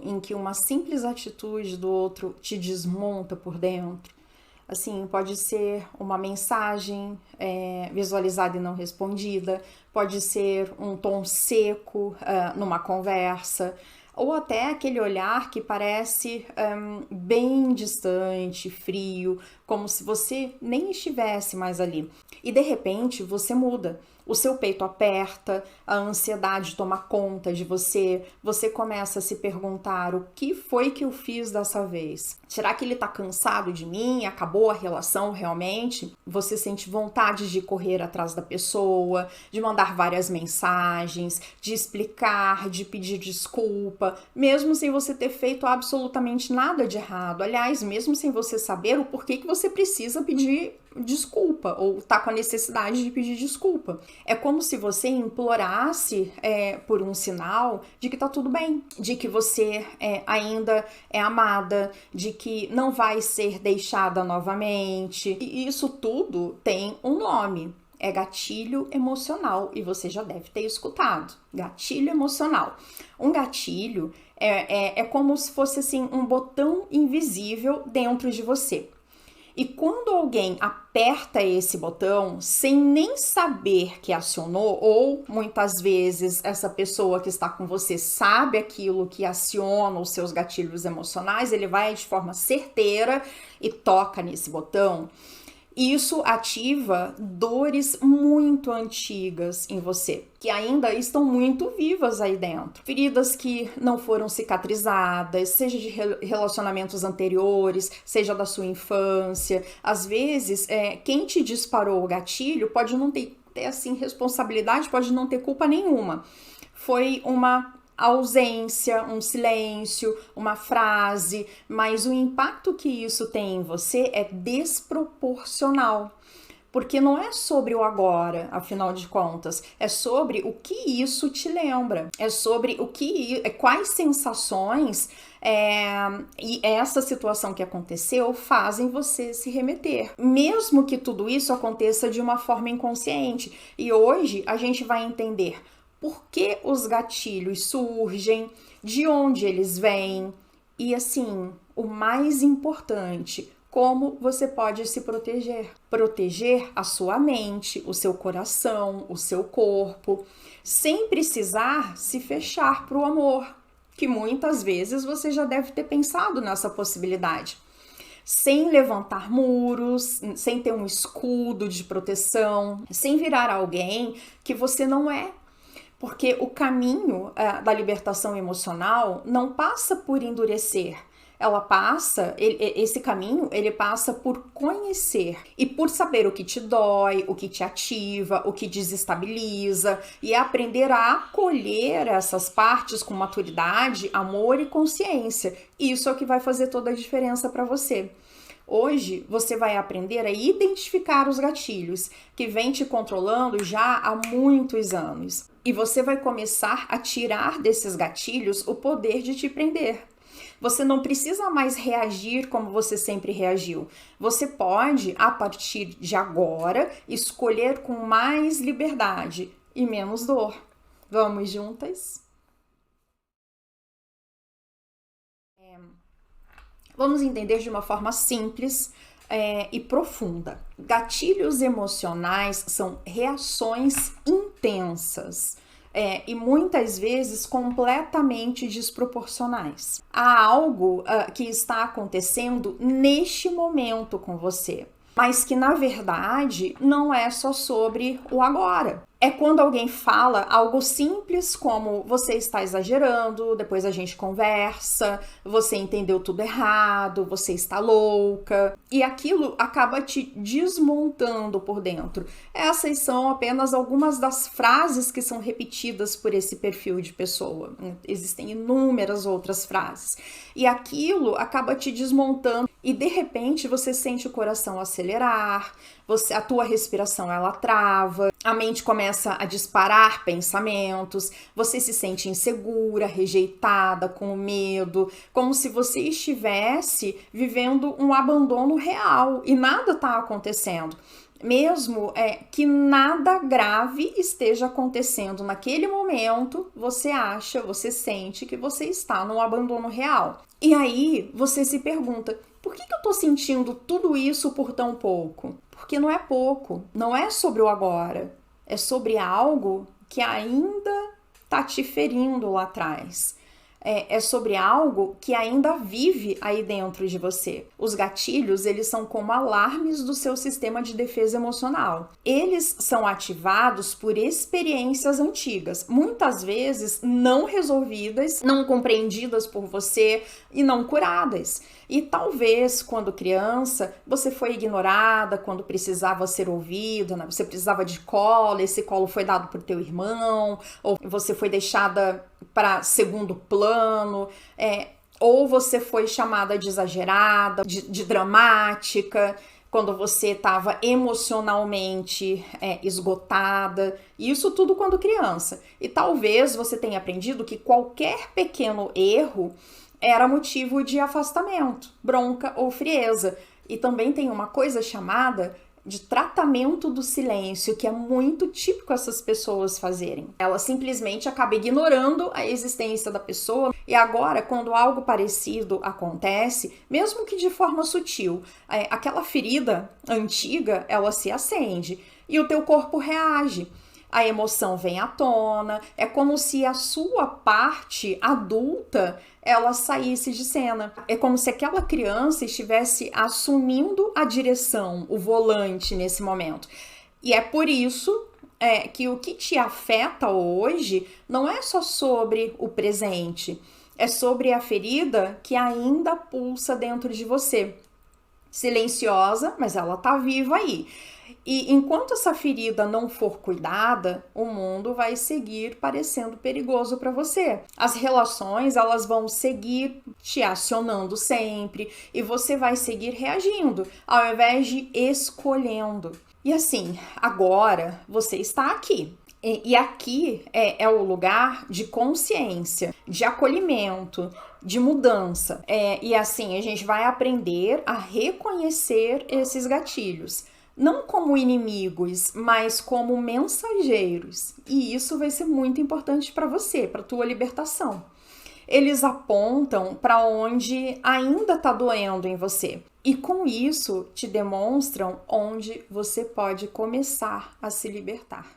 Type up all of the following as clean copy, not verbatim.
Em que uma simples atitude do outro te desmonta por dentro. Assim, pode ser uma mensagem visualizada e não respondida, pode ser um tom seco numa conversa, ou até aquele olhar que parece bem distante, frio, como se você nem estivesse mais ali. E de repente você muda. O seu peito aperta, a ansiedade toma conta de você, você começa a se perguntar: o que foi que eu fiz dessa vez? Será que ele tá cansado de mim? Acabou a relação realmente? Você sente vontade de correr atrás da pessoa, de mandar várias mensagens, de explicar, de pedir desculpa, mesmo sem você ter feito absolutamente nada de errado. Aliás, mesmo sem você saber o porquê que você precisa pedir desculpa ou tá com a necessidade de pedir desculpa. É como se você implorasse por um sinal de que tá tudo bem, de que você ainda é amada, de que não vai ser deixada novamente. E isso tudo tem um nome. É gatilho emocional, e você já deve ter escutado. Gatilho emocional. Um gatilho é como se fosse assim um botão invisível dentro de você. E quando alguém aperta esse botão sem nem saber que acionou, ou muitas vezes essa pessoa que está com você sabe aquilo que aciona os seus gatilhos emocionais, ele vai de forma certeira e toca nesse botão. Isso ativa dores muito antigas em você, que ainda estão muito vivas aí dentro. Feridas que não foram cicatrizadas, seja de relacionamentos anteriores, seja da sua infância. Às vezes, quem te disparou o gatilho pode não ter assim, responsabilidade, pode não ter culpa nenhuma. Foi uma ausência, um silêncio, uma frase, mas o impacto que isso tem em você é desproporcional. Porque não é sobre o agora, afinal de contas, é sobre o que isso te lembra, é sobre quais sensações e essa situação que aconteceu fazem você se remeter. Mesmo que tudo isso aconteça de uma forma inconsciente. E hoje a gente vai entender por que os gatilhos surgem, de onde eles vêm e, assim, o mais importante, como você pode se proteger. Proteger a sua mente, o seu coração, o seu corpo, sem precisar se fechar para o amor, que muitas vezes você já deve ter pensado nessa possibilidade. Sem levantar muros, sem ter um escudo de proteção, sem virar alguém que você não é. Porque o caminho da libertação emocional não passa por endurecer. Esse caminho, ele passa por conhecer e por saber o que te dói, o que te ativa, o que desestabiliza e aprender a acolher essas partes com maturidade, amor e consciência. Isso é o que vai fazer toda a diferença para você. Hoje, você vai aprender a identificar os gatilhos que vêm te controlando já há muitos anos. E você vai começar a tirar desses gatilhos o poder de te prender. Você não precisa mais reagir como você sempre reagiu. Você pode, a partir de agora, escolher com mais liberdade e menos dor. Vamos juntas? Vamos entender de uma forma simples e profunda. Gatilhos emocionais são reações intensas e muitas vezes completamente desproporcionais. Há algo que está acontecendo neste momento com você, mas que na verdade não é só sobre o agora. É quando alguém fala algo simples como você está exagerando, depois a gente conversa, você entendeu tudo errado, você está louca, e aquilo acaba te desmontando por dentro. Essas são apenas algumas das frases que são repetidas por esse perfil de pessoa. Existem inúmeras outras frases. E aquilo acaba te desmontando e de repente você sente o coração acelerar, a tua respiração ela trava, A mente começa a disparar pensamentos, você se sente insegura, rejeitada, com medo, como se você estivesse vivendo um abandono real e nada está acontecendo. Mesmo que nada grave esteja acontecendo naquele momento, você acha, você sente que você está num abandono real. E aí você se pergunta, por que eu estou sentindo tudo isso por tão pouco? Porque não é pouco, não é sobre o agora, é sobre algo que ainda está te ferindo lá atrás. É sobre algo que ainda vive aí dentro de você. Os gatilhos, eles são como alarmes do seu sistema de defesa emocional. Eles são ativados por experiências antigas, muitas vezes não resolvidas, não compreendidas por você e não curadas. E talvez, quando criança, você foi ignorada, quando precisava ser ouvida, né? Você precisava de colo, esse colo foi dado por teu irmão, ou você foi deixada para segundo plano, ou você foi chamada de exagerada, de dramática, quando você estava emocionalmente esgotada, isso tudo quando criança. E talvez você tenha aprendido que qualquer pequeno erro era motivo de afastamento, bronca ou frieza. E também tem uma coisa chamada de tratamento do silêncio, que é muito típico essas pessoas fazerem. Ela simplesmente acaba ignorando a existência da pessoa e agora, quando algo parecido acontece, mesmo que de forma sutil, aquela ferida antiga, ela se acende e o teu corpo reage. A emoção vem à tona, é como se a sua parte adulta ela saísse de cena. É como se aquela criança estivesse assumindo a direção, o volante nesse momento. E é por isso que o que te afeta hoje não é só sobre o presente, é sobre a ferida que ainda pulsa dentro de você. Silenciosa, mas ela tá viva aí. E enquanto essa ferida não for cuidada, o mundo vai seguir parecendo perigoso para você. As relações, elas vão seguir te acionando sempre e você vai seguir reagindo, ao invés de escolhendo. E assim, agora você está aqui. E aqui é o lugar de consciência, de acolhimento, de mudança. E assim, a gente vai aprender a reconhecer esses gatilhos. Não como inimigos, mas como mensageiros. E isso vai ser muito importante para você, para a tua libertação. Eles apontam para onde ainda está doendo em você. E com isso te demonstram onde você pode começar a se libertar.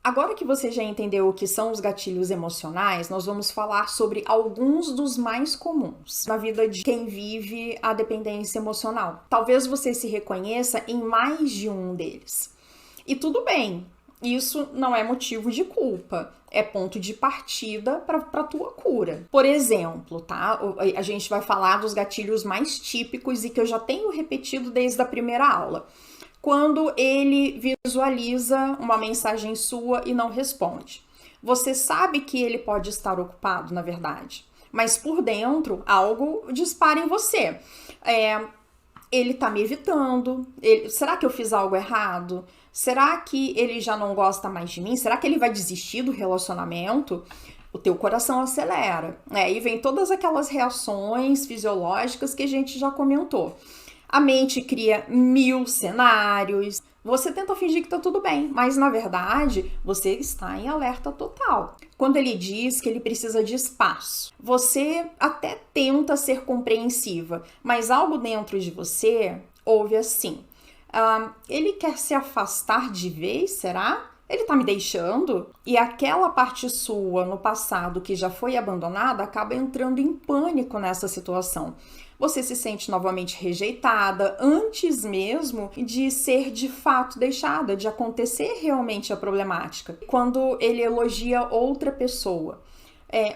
Agora que você já entendeu o que são os gatilhos emocionais, nós vamos falar sobre alguns dos mais comuns na vida de quem vive a dependência emocional. Talvez você se reconheça em mais de um deles. E tudo bem, isso não é motivo de culpa, é ponto de partida para a tua cura. Por exemplo, tá? A gente vai falar dos gatilhos mais típicos e que eu já tenho repetido desde a primeira aula. Quando ele visualiza uma mensagem sua e não responde. Você sabe que ele pode estar ocupado, na verdade, mas por dentro algo dispara em você. Ele tá me evitando, será que eu fiz algo errado? Será que ele já não gosta mais de mim? Será que ele vai desistir do relacionamento? O teu coração acelera, e vem todas aquelas reações fisiológicas que a gente já comentou. A mente cria 1000 cenários, você tenta fingir que tá tudo bem, mas na verdade você está em alerta total. Quando ele diz que ele precisa de espaço, você até tenta ser compreensiva, mas algo dentro de você ouve assim, ele quer se afastar de vez, será? Ele tá me deixando? E aquela parte sua no passado que já foi abandonada acaba entrando em pânico nessa situação. Você se sente novamente rejeitada antes mesmo de ser de fato deixada, de acontecer realmente a problemática. Quando ele elogia outra pessoa,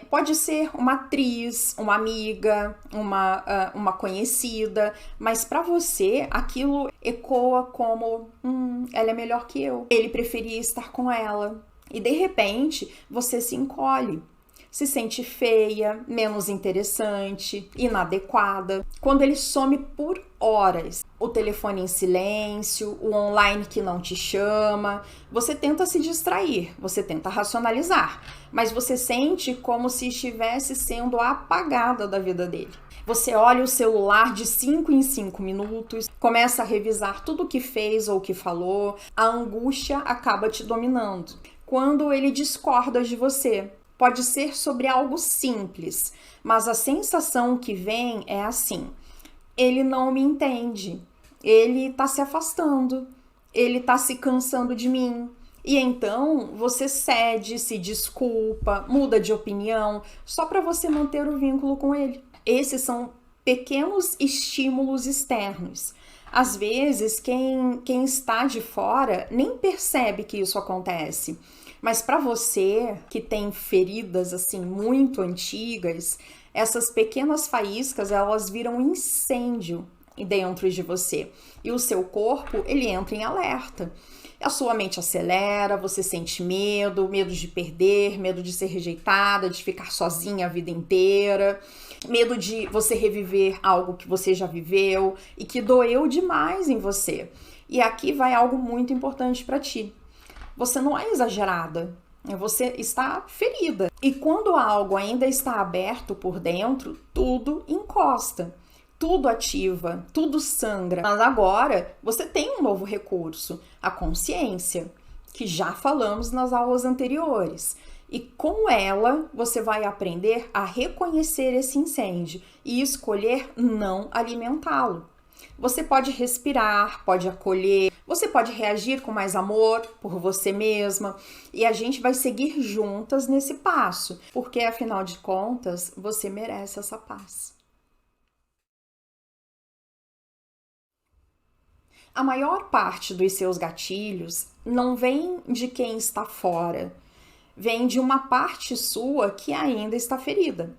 pode ser uma atriz, uma amiga, uma conhecida, mas para você aquilo ecoa como ela é melhor que eu, ele preferia estar com ela. E de repente você se encolhe. se sente feia, menos interessante, inadequada. Quando ele some por horas, o telefone em silêncio, o online que não te chama, você tenta se distrair, você tenta racionalizar, mas você sente como se estivesse sendo apagada da vida dele. Você olha o celular de 5 em 5 minutos, começa a revisar tudo o que fez ou o que falou, a angústia acaba te dominando. Quando ele discorda de você, pode ser sobre algo simples, mas a sensação que vem é assim: ele não me entende, ele tá se afastando, ele tá se cansando de mim. E então você cede, se desculpa, muda de opinião, só para você manter o vínculo com ele. Esses são pequenos estímulos externos. Às vezes, quem está de fora nem percebe que isso acontece. Mas para você, que tem feridas assim muito antigas, essas pequenas faíscas, elas viram um incêndio dentro de você. E o seu corpo, ele entra em alerta. A sua mente acelera, você sente medo, medo de perder, medo de ser rejeitada, de ficar sozinha a vida inteira, medo de você reviver algo que você já viveu e que doeu demais em você. E aqui vai algo muito importante para ti. Você não é exagerada, você está ferida. E quando algo ainda está aberto por dentro, tudo encosta. Tudo ativa, tudo sangra. Mas agora você tem um novo recurso, a consciência, que já falamos nas aulas anteriores. E com ela você vai aprender a reconhecer esse incêndio e escolher não alimentá-lo. Você pode respirar, pode acolher, você pode reagir com mais amor por você mesma e a gente vai seguir juntas nesse passo, porque afinal de contas você merece essa paz. A maior parte dos seus gatilhos não vem de quem está fora, vem de uma parte sua que ainda está ferida.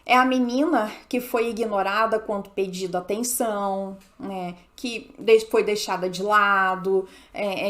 É a menina que foi ignorada quando pedido atenção, né, que foi deixada de lado,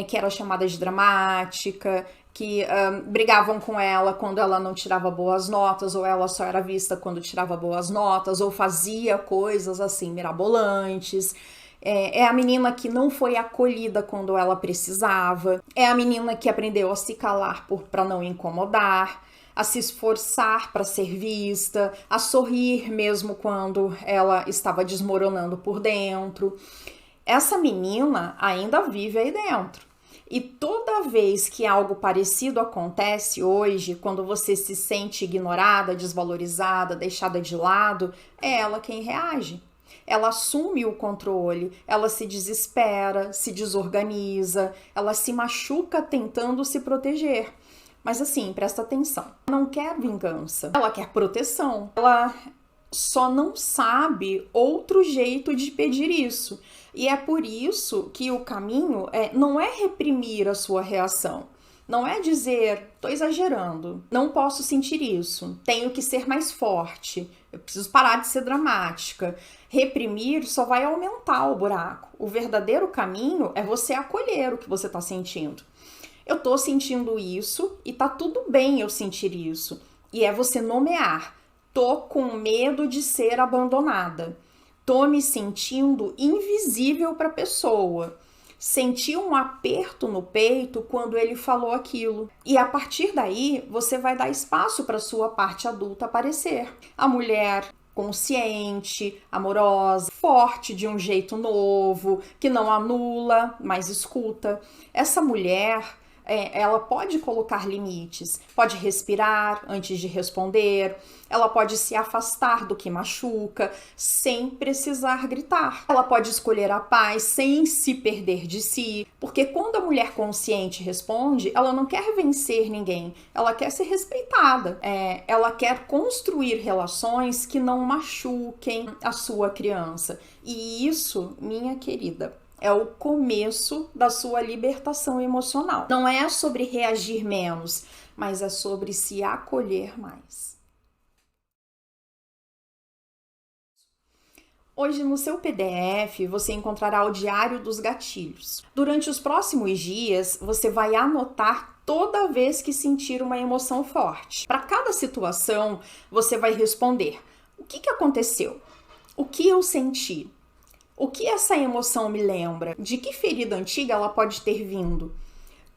que era chamada de dramática, que brigavam com ela quando ela não tirava boas notas, ou ela só era vista quando tirava boas notas, ou fazia coisas assim mirabolantes. É a menina que não foi acolhida quando ela precisava. É a menina que aprendeu a se calar para não incomodar, a se esforçar para ser vista, a sorrir mesmo quando ela estava desmoronando por dentro. Essa menina ainda vive aí dentro. E toda vez que algo parecido acontece hoje, quando você se sente ignorada, desvalorizada, deixada de lado, é ela quem reage. Ela assume o controle, ela se desespera, se desorganiza, ela se machuca tentando se proteger. Mas assim, presta atenção, ela não quer vingança, ela quer proteção. Ela só não sabe outro jeito de pedir isso. E é por isso que o caminho não é reprimir a sua reação. Não é dizer, tô exagerando, não posso sentir isso, tenho que ser mais forte, eu preciso parar de ser dramática. Reprimir só vai aumentar o buraco. O verdadeiro caminho é você acolher o que você está sentindo. Eu tô sentindo isso e tá tudo bem eu sentir isso. E é você nomear. Tô com medo de ser abandonada. Tô me sentindo invisível para a pessoa. Senti um aperto no peito quando ele falou aquilo. E a partir daí, você vai dar espaço para sua parte adulta aparecer. A mulher consciente, amorosa, forte de um jeito novo, que não anula, mas escuta. Essa mulher, ela pode colocar limites, pode respirar antes de responder, ela pode se afastar do que machuca, sem precisar gritar. Ela pode escolher a paz sem se perder de si, porque quando a mulher consciente responde, ela não quer vencer ninguém, ela quer ser respeitada, ela quer construir relações que não machuquem a sua criança. E isso, minha querida, é o começo da sua libertação emocional. Não é sobre reagir menos, mas é sobre se acolher mais. Hoje no seu PDF você encontrará o Diário dos Gatilhos. Durante os próximos dias você vai anotar toda vez que sentir uma emoção forte. Para cada situação, você vai responder: o que aconteceu? O que eu senti? O que essa emoção me lembra? De que ferida antiga ela pode ter vindo?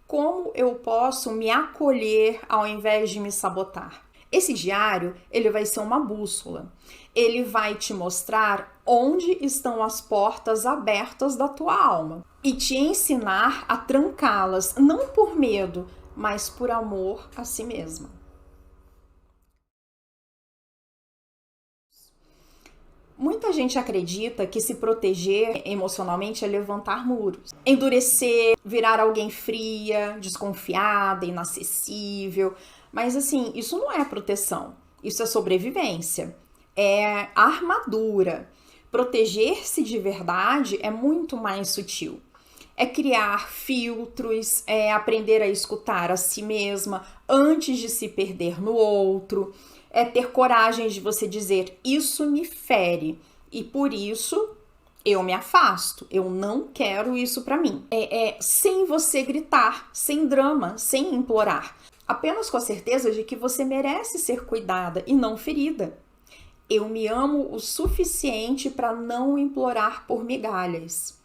Como eu posso me acolher ao invés de me sabotar? Esse diário, ele vai ser uma bússola. Ele vai te mostrar onde estão as portas abertas da tua alma e te ensinar a trancá-las, não por medo, mas por amor a si mesma. Muita gente acredita que se proteger emocionalmente é levantar muros, endurecer, virar alguém fria, desconfiada, inacessível. Mas assim, isso não é proteção, isso é sobrevivência, é armadura. Proteger-se de verdade é muito mais sutil. É criar filtros, é aprender a escutar a si mesma antes de se perder no outro, é ter coragem de você dizer: isso me fere e por isso eu me afasto, eu não quero isso pra mim. Sem você gritar, sem drama, sem implorar, apenas com a certeza de que você merece ser cuidada e não ferida. Eu me amo o suficiente para não implorar por migalhas.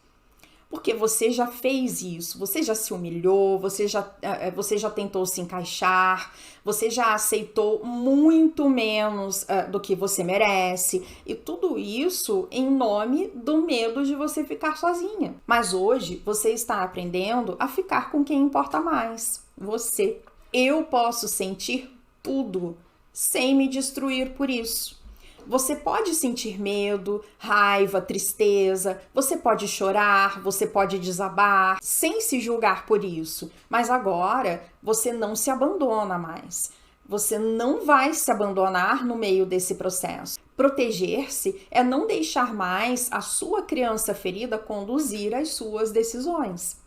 Porque você já fez isso, você já se humilhou, você já tentou se encaixar, você já aceitou muito menos do que você merece, e tudo isso em nome do medo de você ficar sozinha. Mas hoje você está aprendendo a ficar com quem importa mais, você. Eu posso sentir tudo sem me destruir por isso. Você pode sentir medo, raiva, tristeza, você pode chorar, você pode desabar, sem se julgar por isso. Mas agora você não se abandona mais. Você não vai se abandonar no meio desse processo. Proteger-se é não deixar mais a sua criança ferida conduzir as suas decisões.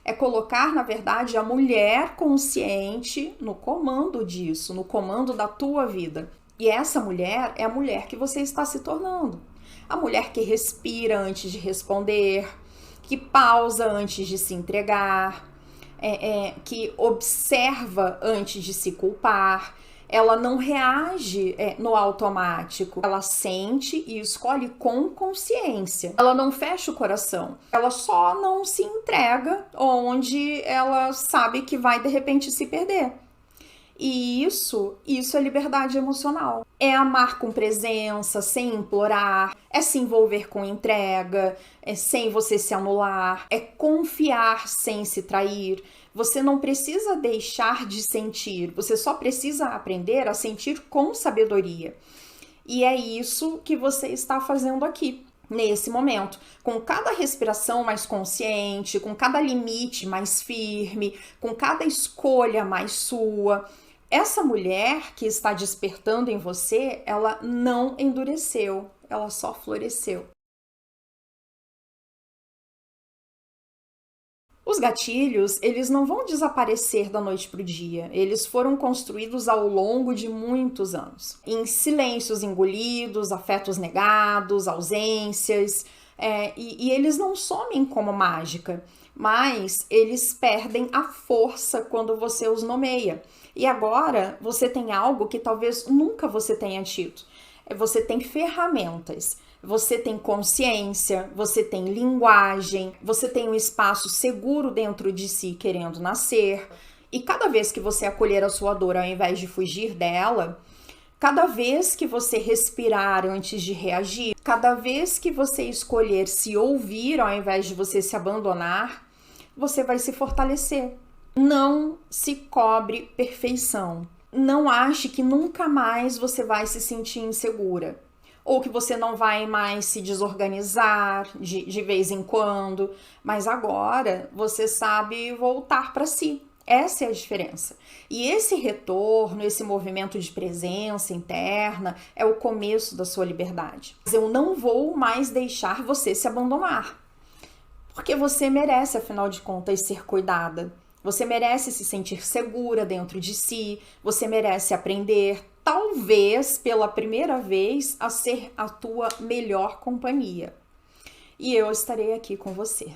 É colocar, na verdade, a mulher consciente no comando disso, no comando da tua vida. E essa mulher é a mulher que você está se tornando. A mulher que respira antes de responder, que pausa antes de se entregar, que observa antes de se culpar. Ela não reage no automático. Ela sente e escolhe com consciência. Ela não fecha o coração. Ela só não se entrega onde ela sabe que vai, de repente, se perder. E isso é liberdade emocional. É amar com presença, sem implorar, é se envolver com entrega, é sem você se anular, é confiar sem se trair. Você não precisa deixar de sentir, você só precisa aprender a sentir com sabedoria. E é isso que você está fazendo aqui, nesse momento, com cada respiração mais consciente, com cada limite mais firme, com cada escolha mais sua. Essa mulher que está despertando em você, ela não endureceu, ela só floresceu. Os gatilhos, eles não vão desaparecer da noite para o dia. Eles foram construídos ao longo de muitos anos. Em silêncios engolidos, afetos negados, ausências. E eles não somem como mágica, mas eles perdem a força quando você os nomeia. E agora você tem algo que talvez nunca você tenha tido. Você tem ferramentas, você tem consciência, você tem linguagem, você tem um espaço seguro dentro de si querendo nascer. E cada vez que você acolher a sua dor ao invés de fugir dela, cada vez que você respirar antes de reagir, cada vez que você escolher se ouvir ao invés de você se abandonar, você vai se fortalecer. Não se cobre perfeição. Não ache que nunca mais você vai se sentir insegura. Ou que você não vai mais se desorganizar de vez em quando. Mas agora você sabe voltar para si. Essa é a diferença. E esse retorno, esse movimento de presença interna é o começo da sua liberdade. Eu não vou mais deixar você se abandonar. Porque você merece, afinal de contas, ser cuidada. Você merece se sentir segura dentro de si, você merece aprender, talvez pela primeira vez, a ser a tua melhor companhia. E eu estarei aqui com você.